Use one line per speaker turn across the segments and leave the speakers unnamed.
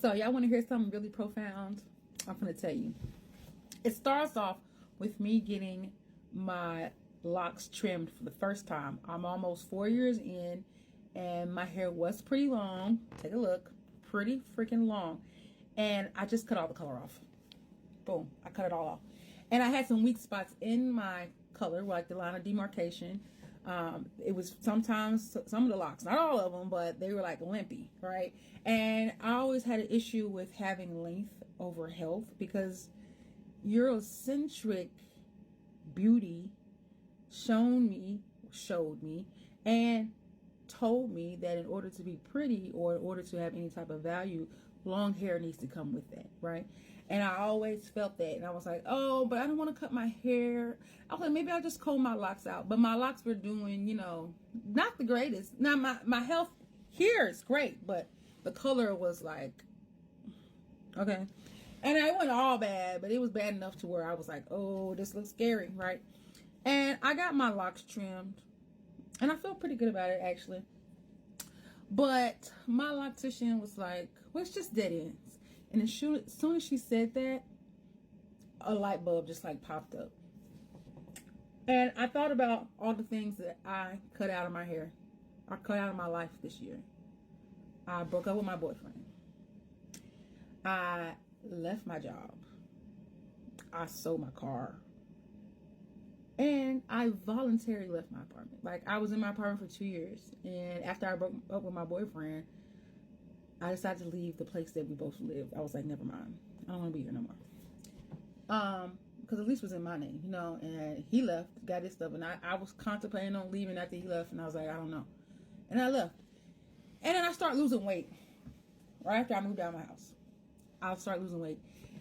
So y'all want to hear something really profound? I'm going to tell you. It starts off with me getting my locks trimmed for the first time. I'm almost 4 years in and my hair was pretty long. Take a look. Pretty freaking long. And I just cut all the color off. Boom. I cut it all off. And I had some weak spots in my color, like the line of demarcation. It was sometimes some of the locks, not all of them, but they were like limpy, right? And I always had an issue with having length over health because Eurocentric beauty showed me and told me that in order to be pretty or in order to have any type of value, long hair needs to come with that, right? And I always felt that, and I was like, oh, but I don't want to cut my hair. I was like, maybe I'll just comb my locks out. But my locks were doing, not the greatest. Now my health here is great, but the color was like, okay. And it wasn't all bad, but it was bad enough to where I was like, oh, this looks scary, right? And I got my locks trimmed, and I feel pretty good about it, actually. But my loctician was like, well, it's just dead ends. And as soon as she said that, a light bulb just like popped up. And I thought about all the things that I cut out of my hair. I cut out of my life this year. I broke up with my boyfriend. I left my job. I sold my car. And I voluntarily left my apartment. Like, I was in my apartment for 2 years. And after I broke up with my boyfriend, I decided to leave the place that we both lived. I was like, never mind. I don't want to be here no more. Because at least it was in my name, and he left, got his stuff. And I was contemplating on leaving after he left. And I was like, I don't know. And I left. And then I started losing weight. Right after I moved out of my house. I started losing weight.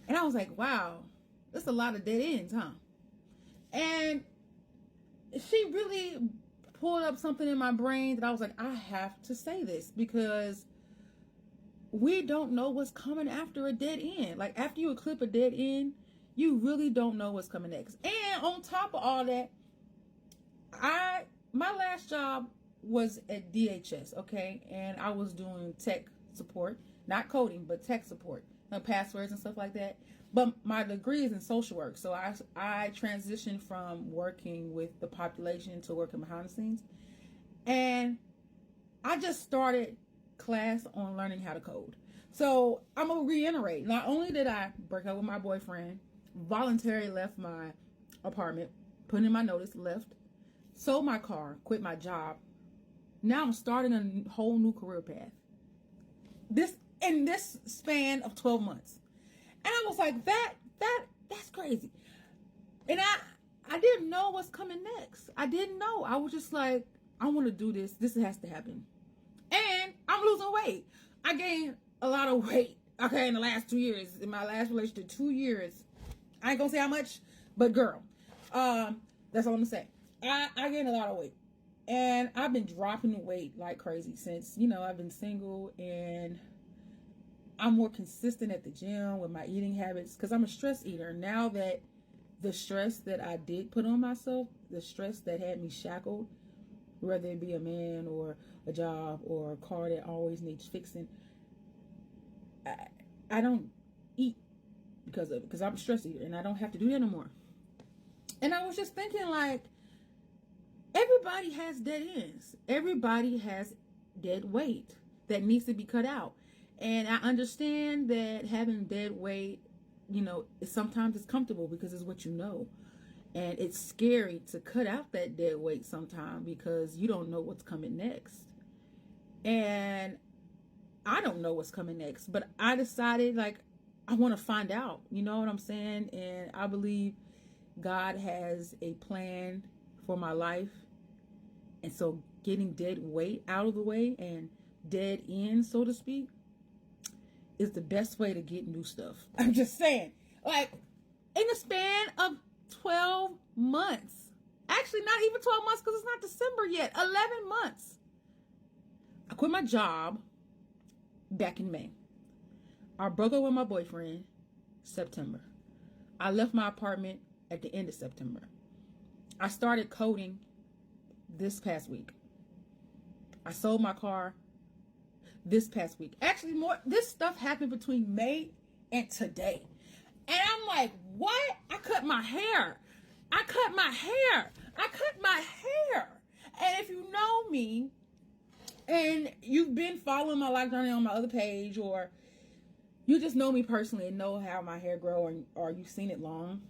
And I was like, wow, that's a lot of dead ends, huh? And she really pulled up something in my brain that I was like, I have to say this because we don't know what's coming after a dead end. Like, after you clip a dead end, you really don't know what's coming next. And on top of all that, my last job was at DHS, okay? And I was doing tech support, not coding, but tech support, passwords and stuff like that. But my degree is in social work, so I transitioned from working with the population to working behind the scenes. And I just started class on learning how to code. So I'm going to reiterate. Not only did I break up with my boyfriend, voluntarily left my apartment, put in my notice, left, sold my car, quit my job. Now I'm starting a whole new career path. In this span of 12 months. And I was like, that's crazy. And I didn't know what's coming next. I didn't know. I was just like, I want to do this. This has to happen. And I'm losing weight. I gained a lot of weight, okay, in the last 2 years. In my last relationship, 2 years. I ain't gonna say how much, but girl, that's all I'm gonna say. I gained a lot of weight. And I've been dropping weight like crazy since, I've been single, and I'm more consistent at the gym with my eating habits because I'm a stress eater. Now that the stress that I did put on myself, the stress that had me shackled, whether it be a man or a job or a car that always needs fixing, I don't eat because of it, because I'm a stress eater and I don't have to do that no more. And I was just thinking, like, everybody has dead ends. Everybody has dead weight that needs to be cut out. And I understand that having dead weight, sometimes it's comfortable because it's what you know. And it's scary to cut out that dead weight sometimes because you don't know what's coming next. And I don't know what's coming next. But I decided, like, I want to find out. You know what I'm saying? And I believe God has a plan for my life. And so getting dead weight out of the way and dead end, so to speak, is the best way to get new stuff. I'm just saying, like, in the span of 12 months, actually not even 12 months because it's not December yet, 11 months. I quit my job back in May. I broke up with my boyfriend September. I left my apartment at the end of September. I started coding this past week. I sold my car this past week. Actually, this stuff happened between May and today. And I'm like, what? I cut my hair. And if you know me, and you've been following my life journey on my other page, or you just know me personally and know how my hair grow, or you've seen it long,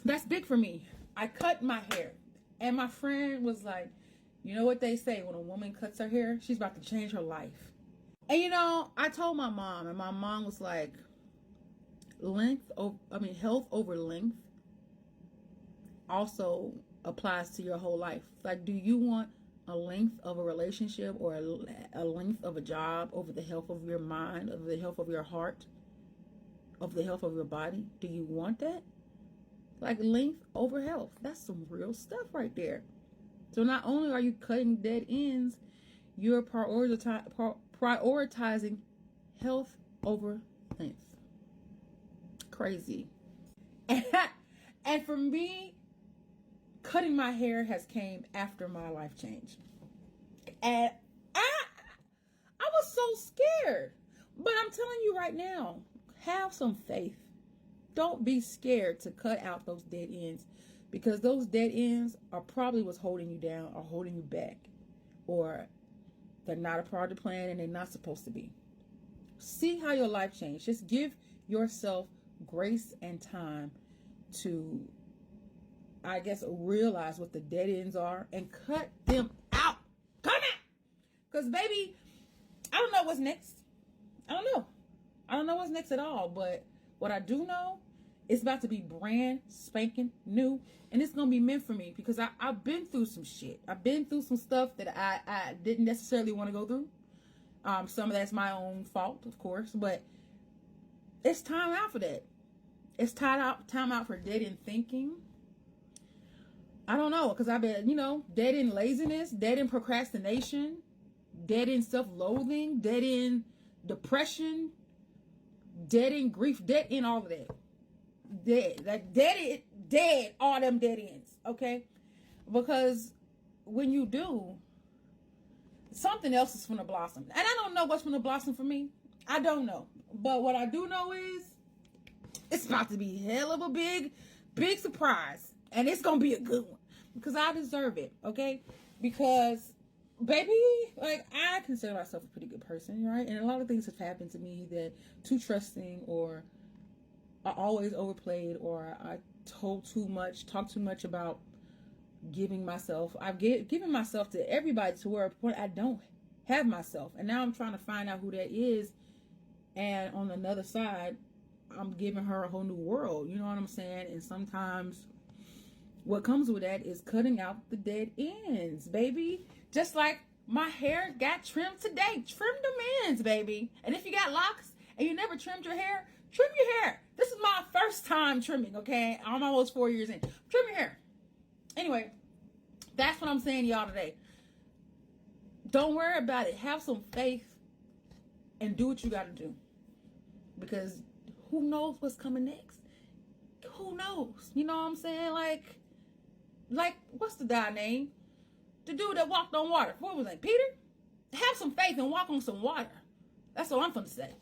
that's big for me. I cut my hair. And my friend was like, you know what they say, when a woman cuts her hair, she's about to change her life. And I told my mom, and my mom was like, health over length also applies to your whole life. Like, do you want a length of a relationship or a length of a job over the health of your mind, over the health of your heart, over the health of your body? Do you want that? Like, length over health. That's some real stuff right there. So not only are you cutting dead ends, you're prioritizing health over length. Crazy. And for me, cutting my hair has came after my life change. And I was so scared. But I'm telling you right now, have some faith. Don't be scared to cut out those dead ends, because those dead ends are probably what's holding you down or holding you back, or they're not a part of the plan and they're not supposed to be. See how your life changed. Just give yourself grace and time to, I guess, realize what the dead ends are and cut them out. Come out. Because, baby, I don't know what's next. I don't know what's next at all. But what I do know, it's about to be brand spanking new. And it's going to be meant for me, because I've been through some shit. I've been through some stuff that I didn't necessarily want to go through. Some of that's my own fault, of course. But it's time out for that. It's time out for dead end thinking. I don't know, because I've been, dead end laziness, dead end procrastination, dead end self-loathing, dead end depression, dead end grief, dead end all of that. Dead, all them dead ends, okay? Because when you do, something else is going to blossom. And I don't know what's going to blossom for me. I don't know. But what I do know is it's about to be hell of a big surprise. And it's going to be a good one, because I deserve it, okay? Because, baby, like, I consider myself a pretty good person, right? And a lot of things have happened to me that too trusting, or I always overplayed, or I talked too much about giving myself. I've given myself to everybody to where I don't have myself. And now I'm trying to find out who that is. And on another side, I'm giving her a whole new world. You know what I'm saying? And sometimes what comes with that is cutting out the dead ends, baby. Just like my hair got trimmed today. Trim them ends, baby. And if you got locks and you never trimmed your hair, trim your hair. This is my first time trimming, okay? I'm almost 4 years in. Trim your hair. Anyway, that's what I'm saying to y'all today. Don't worry about it. Have some faith and do what you got to do. Because who knows what's coming next? Who knows? You know what I'm saying? Like what's the guy name? The dude that walked on water. What was that? Peter? Have some faith and walk on some water. That's all I'm finna say.